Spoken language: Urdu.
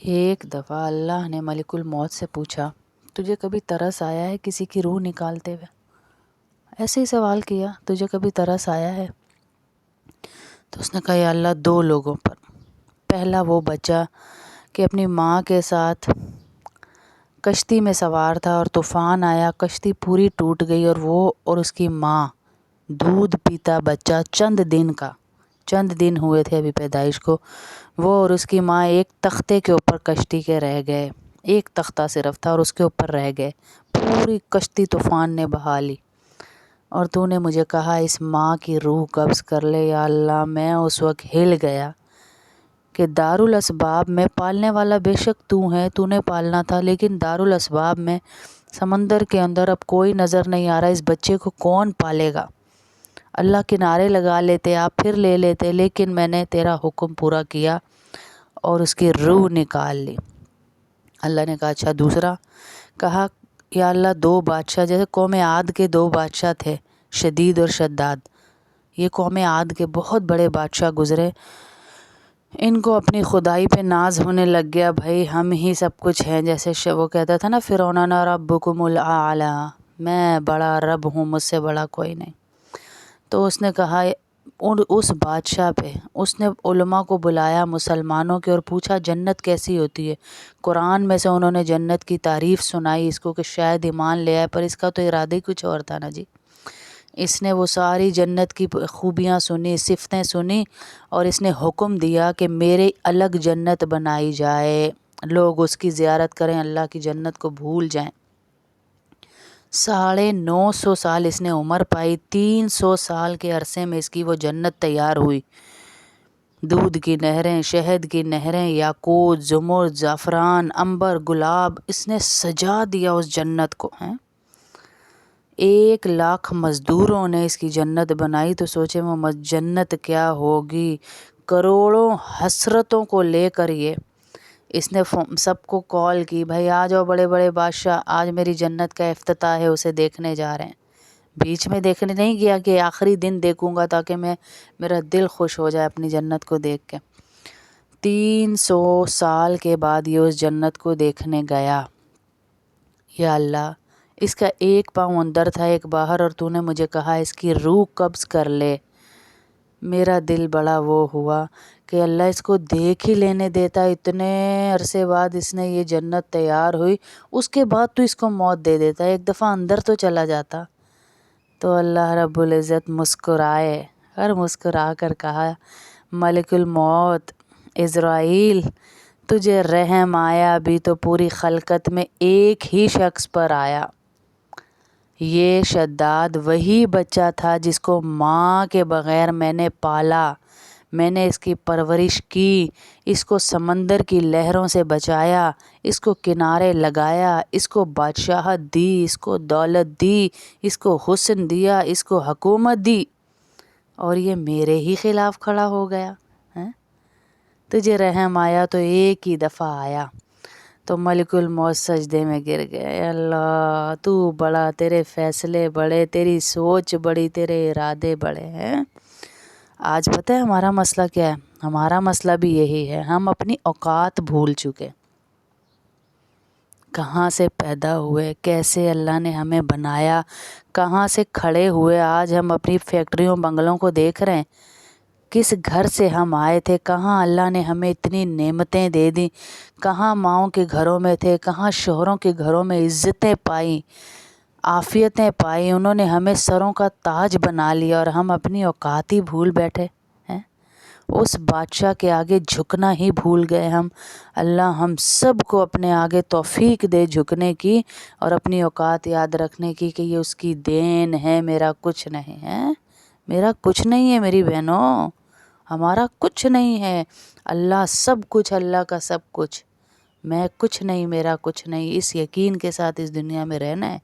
ایک دفعہ اللہ نے ملک الموت سے پوچھا، تجھے کبھی ترس آیا ہے کسی کی روح نکالتے ہوئے؟ ایسے ہی سوال کیا، تجھے کبھی ترس آیا ہے؟ تو اس نے کہا یا اللہ 2 لوگوں پر۔ پہلا وہ بچہ کہ اپنی ماں کے ساتھ کشتی میں سوار تھا اور طوفان آیا، کشتی پوری ٹوٹ گئی اور وہ اور اس کی ماں، دودھ پیتا بچہ، چند دن ہوئے تھے ابھی پیدائش کو، وہ اور اس کی ماں ایک تختے کے اوپر کشتی کے رہ گئے۔ ایک تختہ صرف تھا اور اس کے اوپر رہ گئے، پوری کشتی طوفان نے بہا لی۔ اور تو نے مجھے کہا اس ماں کی روح قبض کر لے یا اللہ۔ میں اس وقت ہل گیا کہ دارالاسباب میں پالنے والا بے شک تو ہے، تو نے پالنا تھا، لیکن دارالاسباب میں سمندر کے اندر اب کوئی نظر نہیں آ رہا، اس بچے کو کون پالے گا؟ اللہ کنارے لگا لیتے، آپ پھر لے لیتے، لیکن میں نے تیرا حکم پورا کیا اور اس کی روح نکال لی۔ اللہ نے کہا اچھا دوسرا؟ کہا یا اللہ 2 بادشاہ، جیسے قوم عاد کے 2 بادشاہ تھے، شدید اور شداد۔ یہ قوم عاد کے بہت بڑے بادشاہ گزرے، ان کو اپنی خدائی پہ ناز ہونے لگ گیا، بھائی ہم ہی سب کچھ ہیں، جیسے وہ کہتا تھا نا فرعون انا ربکم الاعلی، میں بڑا رب ہوں، مجھ سے بڑا کوئی نہیں۔ تو اس نے کہا اس بادشاہ پہ اس نے علماء کو بلایا مسلمانوں کے اور پوچھا جنت کیسی ہوتی ہے۔ قرآن میں سے انہوں نے جنت کی تعریف سنائی اس کو کہ شاید ایمان لے آئے، پر اس کا تو ارادہ ہی کچھ اور تھا نا جی۔ اس نے وہ ساری جنت کی خوبیاں سنی، صفتیں سنی، اور اس نے حکم دیا کہ میرے الگ جنت بنائی جائے، لوگ اس کی زیارت کریں، اللہ کی جنت کو بھول جائیں۔ 950 سال اس نے عمر پائی، 300 سال کے عرصے میں اس کی وہ جنت تیار ہوئی۔ دودھ کی نہریں، شہد کی نہریں، یاقوت، زمرد، زعفران، عنبر، گلاب، اس نے سجا دیا اس جنت کو۔ 1,00,000 مزدوروں نے اس کی جنت بنائی، تو سوچے وہ جنت کیا ہوگی۔ کروڑوں حسرتوں کو لے کر یہ اس نے سب کو کال کی، بھائی آ جاؤ بڑے بڑے بادشاہ، آج میری جنت کا افتتاح ہے، اسے دیکھنے جا رہے ہیں۔ بیچ میں دیکھنے نہیں گیا کہ آخری دن دیکھوں گا تاکہ میرا دل خوش ہو جائے اپنی جنت کو دیکھ کے۔ 300 سال کے بعد یہ اس جنت کو دیکھنے گیا۔ یا اللہ اس کا 1 پاؤں اندر تھا 1 باہر، اور تو نے مجھے کہا اس کی روح قبض کر لے۔ میرا دل بڑا وہ ہوا کہ اللہ اس کو دیکھ ہی لینے دیتا، اتنے عرصے بعد اس نے یہ جنت تیار ہوئی، اس کے بعد تو اس کو موت دے دیتا، 1 دفعہ اندر تو چلا جاتا۔ تو اللہ رب العزت مسکرائے اور مسکرا کر کہا ملک الموت عزرائیل، تجھے رحم آیا بھی تو پوری خلقت میں ایک ہی شخص پر آیا۔ یہ شداد وہی بچہ تھا جس کو ماں کے بغیر میں نے پالا، میں نے اس کی پرورش کی، اس کو سمندر کی لہروں سے بچایا، اس کو کنارے لگایا، اس کو بادشاہت دی، اس کو دولت دی، اس کو حسن دیا، اس کو حکومت دی، اور یہ میرے ہی خلاف کھڑا ہو گیا۔ تجھے رحم آیا تو ایک ہی دفعہ آیا۔ تو ملک الموت سجدے میں گر گئے، اے اللہ تو بڑا، تیرے فیصلے بڑے، تیری سوچ بڑی، تیرے ارادے بڑے ہیں۔ آج پتہ ہے ہمارا مسئلہ کیا ہے؟ ہمارا مسئلہ بھی یہی ہے، ہم اپنی اوقات بھول چکے، کہاں سے پیدا ہوئے، کیسے اللہ نے ہمیں بنایا، کہاں سے کھڑے ہوئے، آج ہم اپنی فیکٹریوں بنگلوں کو دیکھ رہے ہیں، کس گھر سے ہم آئے تھے، کہاں اللہ نے ہمیں اتنی نعمتیں دے دیں، کہاں ماؤں کے گھروں میں تھے، کہاں شوہروں کے گھروں میں عزتیں پائیں، عافیتیں پائی، انہوں نے ہمیں سروں کا تاج بنا لیا، اور ہم اپنی اوقات ہی بھول بیٹھے ہیں۔ اس بادشاہ کے آگے جھکنا ہی بھول گئے ہم۔ اللہ ہم سب کو اپنے آگے توفیق دے جھکنے کی اور اپنی اوقات یاد رکھنے کی کہ یہ اس کی دین ہے، میرا کچھ نہیں ہے، میرا کچھ نہیں ہے میری بہنوں، ہمارا کچھ نہیں ہے، اللہ سب کچھ، اللہ کا سب کچھ، میں کچھ نہیں، میرا کچھ نہیں، اس یقین کے ساتھ اس دنیا میں رہنا ہے۔